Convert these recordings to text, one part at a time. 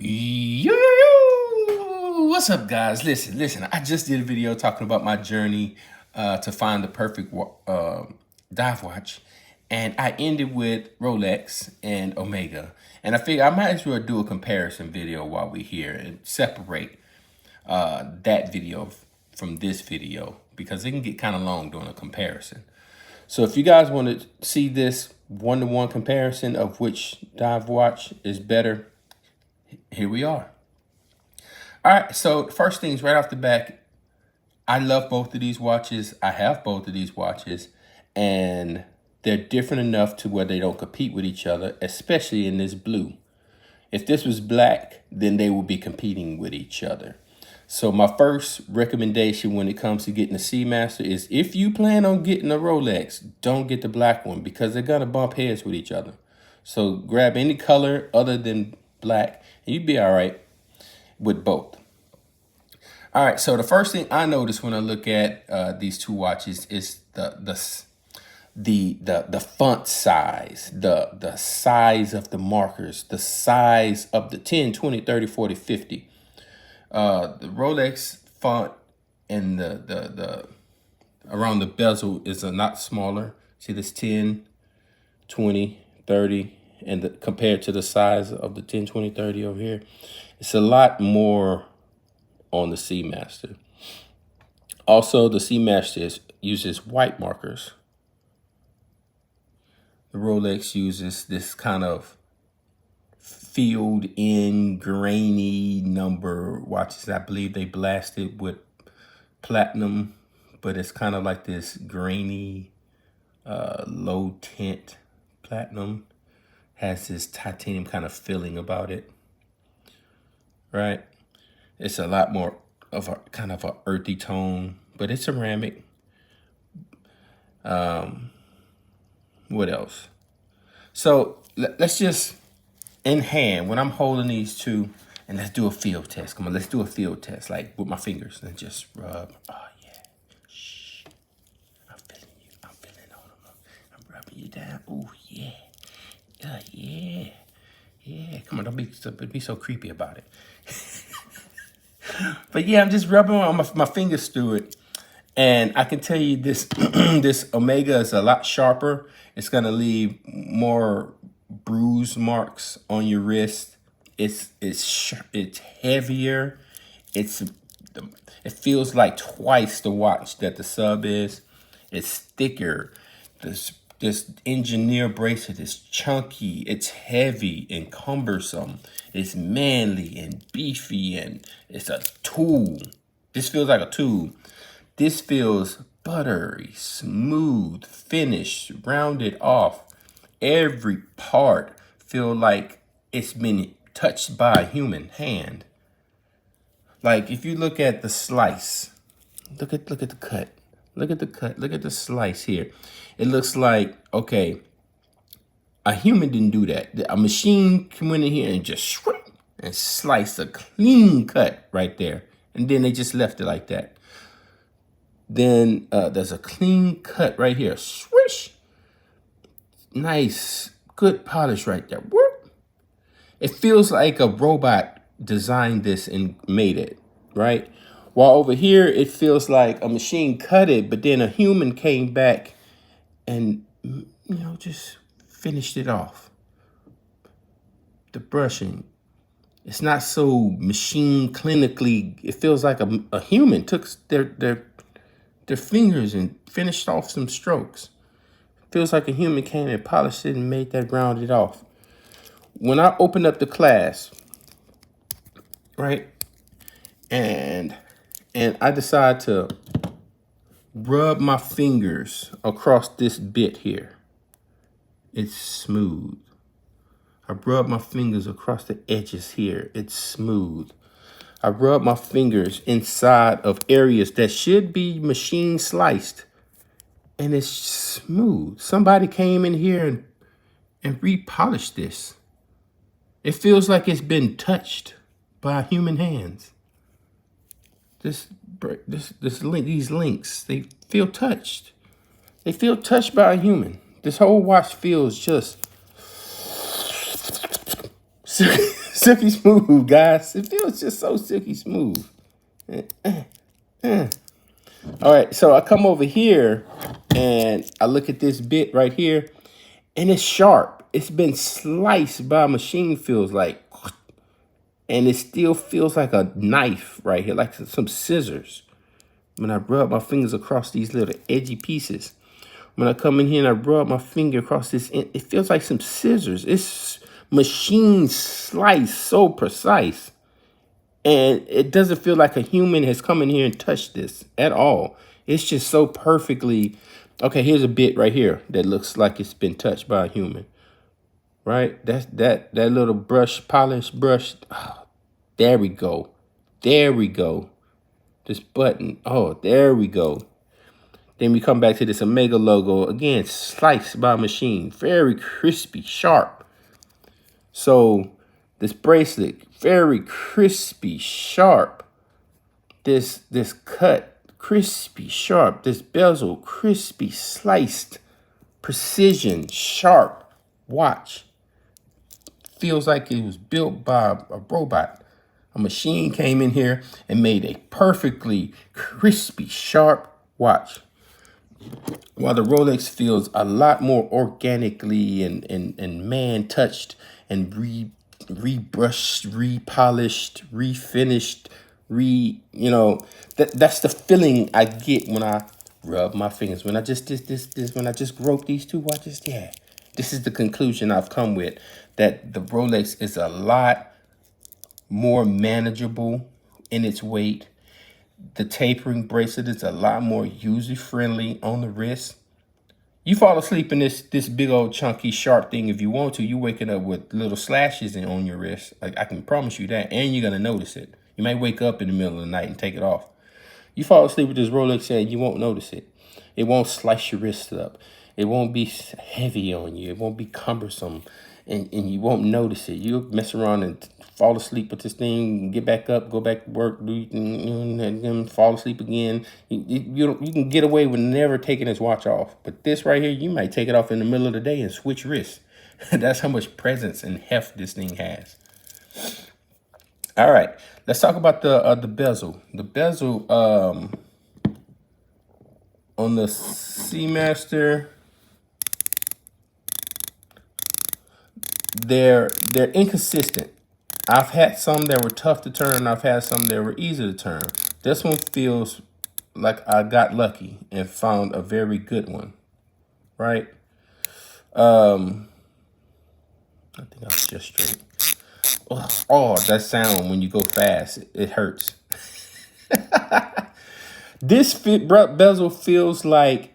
Yo, what's up, guys? Listen. I just did a video talking about my journey to find the perfect dive watch, and I ended with Rolex and Omega. And I figure I might as well do a comparison video while we're here and separate that video from this video because it can get kind of long doing a comparison. So if you guys want to see this one-to-one comparison of which dive watch is better, here we are. All right, so first things right off the bat, I love both of these watches. I have both of these watches, and they're different enough to where they don't compete with each other, especially in this blue. If this was black, then they would be competing with each other. So my first recommendation when it comes to getting a Seamaster is if you plan on getting a Rolex, don't get the black one because they're gonna bump heads with each other. So grab any color other than black and you'd be all right with both. All right, so the first thing I notice when I look at these two watches is the font size, the size of the markers, the size of the 10, 20, 30, 40, 50. The Rolex font and the around the bezel is a lot smaller. See this 10, 20, 30, and compared to the size of the 10, 20, 30 over here, it's a lot more on the Seamaster. Also, the Seamaster uses white markers. The Rolex uses this kind of filled in grainy number watches. I believe they blasted with platinum, but it's kind of like this grainy low tint platinum. Has this titanium kind of feeling about it, right? It's a lot more of a kind of a earthy tone, but it's ceramic. What else? So let's just, in hand, when I'm holding these two, and let's do a field test. Come on, let's do a field test, like with my fingers, and just rub. Oh yeah, shh. I'm feeling you. I'm feeling on them. I'm rubbing you down. Oh yeah. Yeah. Come on, don't be so creepy about it. But yeah, I'm just rubbing on my fingers through it. And I can tell you this, this Omega is a lot sharper. It's gonna leave more bruise marks on your wrist. It's heavier. It feels like twice the watch that the Sub is. It's thicker. This engineer bracelet is chunky, it's heavy and cumbersome, it's manly and beefy, and it's a tool. This feels like a tool. This feels buttery, smooth, finished, rounded off. Every part feel like it's been touched by a human hand. Like if you look at the slice, look at the cut. Look at the cut. Look at the slice here. It looks like, okay, a human didn't do that. A machine came in here and just and sliced a clean cut right there. And then they just left it like that. Then there's a clean cut right here. Swish. Nice, good polish right there. Whoop. It feels like a robot designed this and made it, right? While over here, it feels like a machine cut it, but then a human came back and, just finished it off. The brushing, it's not so machine clinically. It feels like a human took their fingers and finished off some strokes. It feels like a human came and polished it and made that rounded off. When I opened up the clasp, right, and I decide to rub my fingers across this bit here. It's smooth. I rub my fingers across the edges here. It's smooth. I rub my fingers inside of areas that should be machine sliced, and it's smooth. Somebody came in here and repolished this. It feels like it's been touched by human hands. These links, they feel touched. They feel touched by a human. This whole watch feels just Silky smooth, guys. It feels just so silky smooth. All right, so I come over here and I look at this bit right here, and it's sharp. It's been sliced by a machine, feels like. And it still feels like a knife right here, like some scissors. When I rub my fingers across these little edgy pieces. When I come in here and I rub my finger across this, it feels like some scissors. It's machine slice, so precise. And it doesn't feel like a human has come in here and touched this at all. It's just so perfectly. Okay, here's a bit right here that looks like it's been touched by a human. Right? That little brush, polished brush. Oh, there we go. There we go. This button. Oh, there we go. Then we come back to this Omega logo. Again, sliced by machine. Very crispy, sharp. So this bracelet, very crispy, sharp. This cut, crispy, sharp. This bezel, crispy, sliced, precision, sharp watch. Feels like it was built by a robot. A machine came in here and made a perfectly crispy, sharp watch. While the Rolex feels a lot more organically and man-touched and rebrushed, repolished, refinished, that's the feeling I get when I rub my fingers. When I just when I just grope these two watches, yeah. This is the conclusion I've come with, that the Rolex is a lot more manageable in its weight. The tapering bracelet is a lot more user-friendly on the wrist. You fall asleep in this big old chunky sharp thing if you want to. You waking up with little slashes on your wrist. Like, I can promise you that. And you're going to notice it. You might wake up in the middle of the night and take it off. You fall asleep with this Rolex and you won't notice it. It won't slice your wrist up. It won't be heavy on you. It won't be cumbersome. And you won't notice it. You'll mess around and fall asleep with this thing, get back up, go back to work, and then fall asleep again. You can get away with never taking this watch off. But this right here, you might take it off in the middle of the day and switch wrists. That's how much presence and heft this thing has. All right, let's talk about the bezel. The bezel on the Seamaster, they're inconsistent. I've had some that were tough to turn. I've had some that were easy to turn. This one feels like I got lucky and found a very good one, right? I think I was just straight. Oh, that sound when you go fast, it hurts. This bezel feels like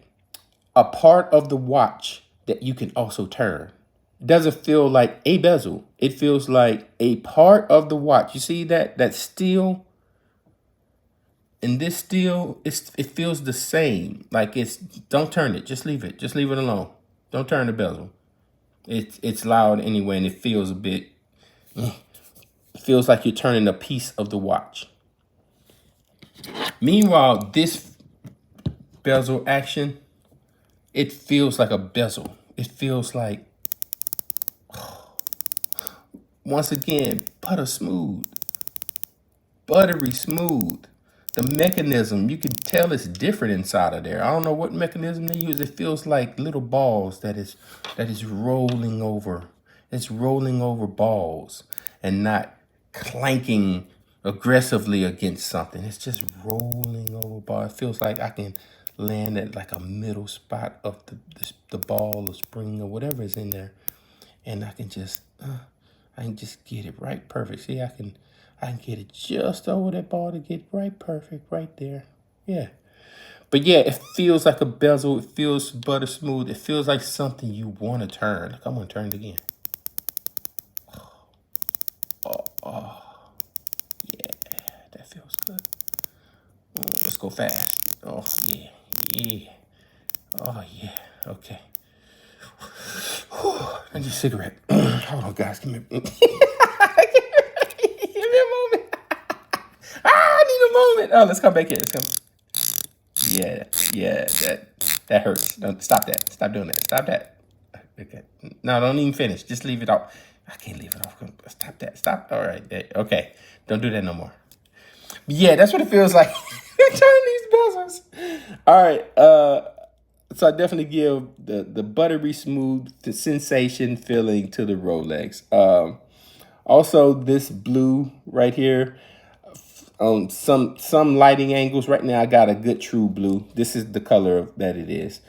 a part of the watch that you can also turn. It doesn't feel like a bezel. It feels like a part of the watch. You see that steel? And this steel, it feels the same. Like don't turn it. Just leave it. Just leave it alone. Don't turn the bezel. It's loud anyway, and it feels a bit. It feels like you're turning a piece of the watch. Meanwhile, this bezel action, it feels like a bezel. It feels like, once again, buttery smooth. The mechanism, you can tell it's different inside of there. I don't know what mechanism they use. It feels like little balls that is rolling over. It's rolling over balls and not clanking aggressively against something. It's just rolling over balls. It feels like I can land at like a middle spot of the ball or spring or whatever is in there, and I can just get it right perfect. See, I can get it just over that ball to get right perfect right there. Yeah. But yeah, it feels like a bezel. It feels butter smooth. It feels like something you want to turn. Look, I'm going to turn it again. Yeah, that feels good. Let's go fast. Oh, yeah. Oh, yeah. Okay. I need a cigarette. Hold on, guys. Give me a moment. I need a moment. Oh, let's come back here. Let's come. Yeah, that hurts. No, stop that. Stop doing that. Stop that. Okay. No, don't even finish. Just leave it out. I can't leave it off. Stop that. Stop. All right. Okay. Don't do that no more. But yeah, that's what it feels like. Turning these bezels. All right. So I definitely give the buttery smooth, the sensation feeling to the Rolex. Also, this blue right here on some lighting angles. Right now, I got a good true blue. This is the color that it is.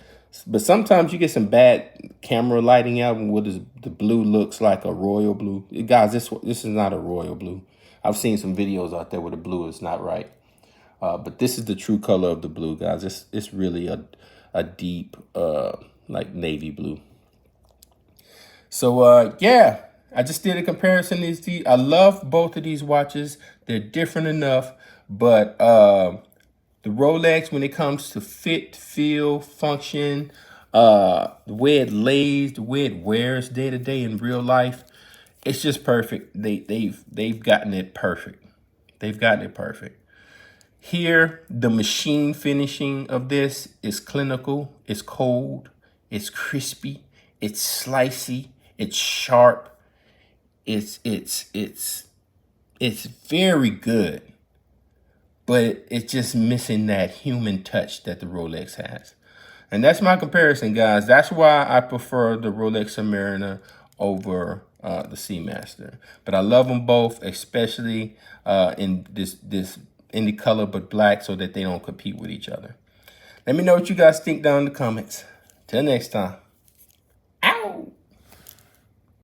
But sometimes you get some bad camera lighting out and the blue looks like a royal blue. Guys, this is not a royal blue. I've seen some videos out there where the blue is not right. But this is the true color of the blue, guys. It's really a deep like navy blue. So yeah, I just did a comparison. I love both of these watches. They're different enough, but the Rolex, when it comes to fit, feel, function, the way it lays, the way it wears day to day in real life, it's just perfect. They've gotten it perfect. They've gotten it perfect. Here, the machine finishing of this is clinical, it's cold, it's crispy, it's slicey, it's sharp, it's very good, but it's just missing that human touch that the Rolex has. And that's my comparison, guys. That's why I prefer the Rolex Submariner over the Seamaster. But I love them both, especially in in the color but black, so that they don't compete with each other. Let me know what you guys think down in the comments. Till next time.